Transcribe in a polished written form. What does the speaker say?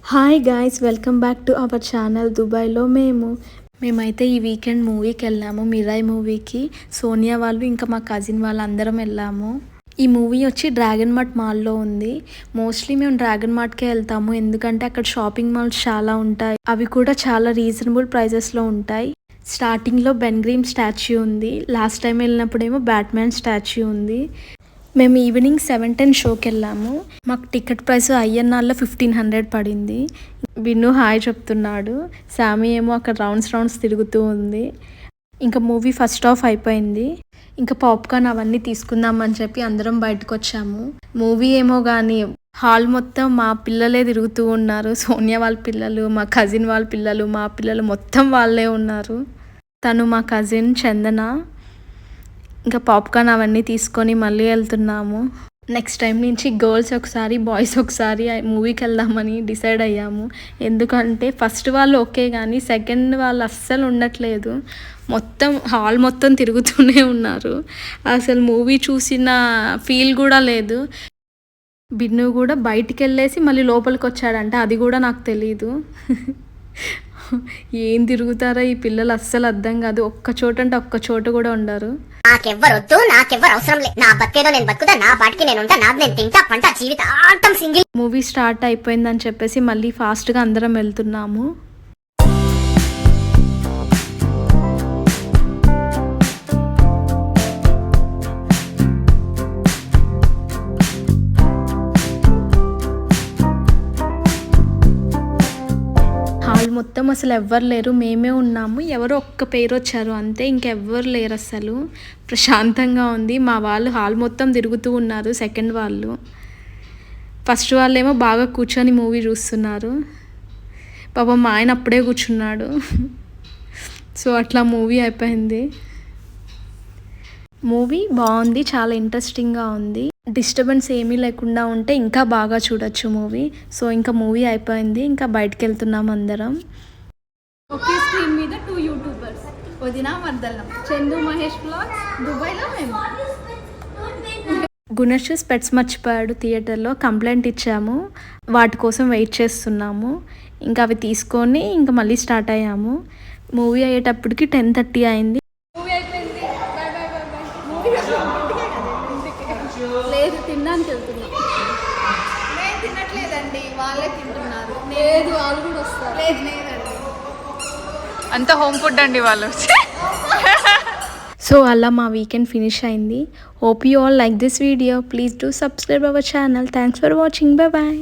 Hi guys, welcome back to our channel. దుబాయ్లో మేమైతే ఈ వీకెండ్ మూవీకి వెళ్ళాము, మిరాయ్ మూవీకి. సోనియా వాళ్ళు ఇంకా మా కజిన్ వాళ్ళు అందరం వెళ్ళాము. ఈ మూవీ వచ్చి డ్రాగన్ మార్ట్ మాల్లో ఉంది. మోస్ట్లీ మేము డ్రాగన్ మార్ట్కే వెళ్తాము, ఎందుకంటే అక్కడ షాపింగ్ మాల్స్ చాలా ఉంటాయి. అవి కూడా చాలా రీజనబుల్ ప్రైజెస్లో ఉంటాయి. స్టార్టింగ్లో బెన్ గ్రీమ్ స్టాచ్యూ ఉంది. లాస్ట్ టైం వెళ్ళినప్పుడేమో బ్యాట్మ్యాన్ స్టాచ్యూ ఉంది. మేము ఈవినింగ్ 7:10 షోకి వెళ్ళాము. మాకు టికెట్ ప్రైస్ ఐఎన్ఆర్లో 1500 పడింది. విన్ను హాయ్ చెప్తున్నాడు. శామీ ఏమో అక్కడ రౌండ్స్ తిరుగుతూ ఉంది. ఇంకా మూవీ ఫస్ట్ హాఫ్ అయిపోయింది. ఇంకా పాప్కార్న్ అవన్నీ తీసుకుందామని చెప్పి అందరం బయటకు వచ్చాము. మూవీ ఏమో కానీ హాల్ మొత్తం మా పిల్లలే తిరుగుతూ ఉన్నారు. సోనియా వాళ్ళ పిల్లలు, మా కజిన్ వాళ్ళ పిల్లలు, మా పిల్లలు మొత్తం వాళ్ళే ఉన్నారు. తను మా కజిన్ చందన. ఇంకా పాప్కార్న్ అవన్నీ తీసుకొని మళ్ళీ వెళ్తున్నాము. నెక్స్ట్ టైం నుంచి గర్ల్స్ ఒకసారి బాయ్స్ ఒకసారి మూవీకి వెళ్దామని డిసైడ్ అయ్యాము. ఎందుకంటే ఫస్ట్ వాళ్ళు ఓకే కానీ సెకండ్ వాళ్ళు అస్సలు ఉండట్లేదు. మొత్తం హాల్ మొత్తం తిరుగుతూనే ఉన్నారు. అసలు మూవీ చూసిన ఫీల్ కూడా లేదు. బిన్ను కూడా బయటికి వెళ్ళేసి మళ్ళీ లోపలికి వచ్చాడంట, అది కూడా నాకు తెలీదు. ఏం తిరుగుతారో ఈ పిల్లలు అస్సలు అర్థం కాదు. ఒక్క చోట అంటే ఒక్క చోట కూడా ఉండరు. నాకెవ్వరొద్దు, నాకెవ్వరు అవసరం లేదు. నా బతికేదో నేను బతుకుతా, నా పాటికి నేను ఉంటా, నాది నేను తింటా, పంట జీవితాంతం సింగిల్. మూవీ స్టార్ట్ అయిపోయిందని చెప్పేసి మళ్ళీ ఫాస్ట్గా అందరం వెళ్తున్నాము. హాల్ మొత్తం అసలు ఎవ్వరు లేరు, మేమే ఉన్నాము. ఎవరో ఒక్క పేరు వచ్చారు అంతే, ఇంకెవ్వరు లేరు. అసలు ప్రశాంతంగా ఉంది. మా వాళ్ళు హాల్ మొత్తం తిరుగుతూ ఉన్నారు. సెకండ్ వాళ్ళు, ఫస్ట్ వాళ్ళేమో బాగా కూర్చొని మూవీ చూస్తున్నారు. పాపం మా ఆయన అప్పుడే కూర్చున్నాడు. సో అట్లా మూవీ అయిపోయింది. మూవీ బాగుంది, చాలా ఇంట్రెస్టింగ్గా ఉంది. డిస్టర్బెన్స్ ఏమీ లేకుండా ఉంటే ఇంకా బాగా చూడొచ్చు మూవీ. సో ఇంకా మూవీ అయిపోయింది, ఇంకా బయటకు వెళ్తున్నాం అందరం. ఒకే స్క్రీన్ మీద 2 యూట్యూబర్స్, వదిన మర్దలం, చందు మహేష్ బ్లాగ్స్. దుబాయ్లో మేము గుణేష్ స్పెట్స్ మర్చిపోయాడు థియేటర్లో. కంప్లైంట్ ఇచ్చాము, వాటి కోసం వెయిట్ చేస్తున్నాము. ఇంకా అవి తీసుకొని ఇంకా మళ్ళీ స్టార్ట్ అయ్యాము. మూవీ అయ్యేటప్పటికి 10:30 అయింది. మూవీ అయిపోయింది. Bye bye bye bye. Movie లేదు, తినడానికి వెళ్తున్నాం. నేను తినట్లేదండి, వాళ్ళే తింటున్నారు. లేదు, వాళ్ళు కూడా వస్తారు. లేదు లేదండి, అంత హోమ్ ఫుడ్ అండి వాళ్ళు. సో అలా మా వీకెండ్ ఫినిష్ అయింది. Hope you all like this video. Please do subscribe our channel. Thanks for watching. Bye bye.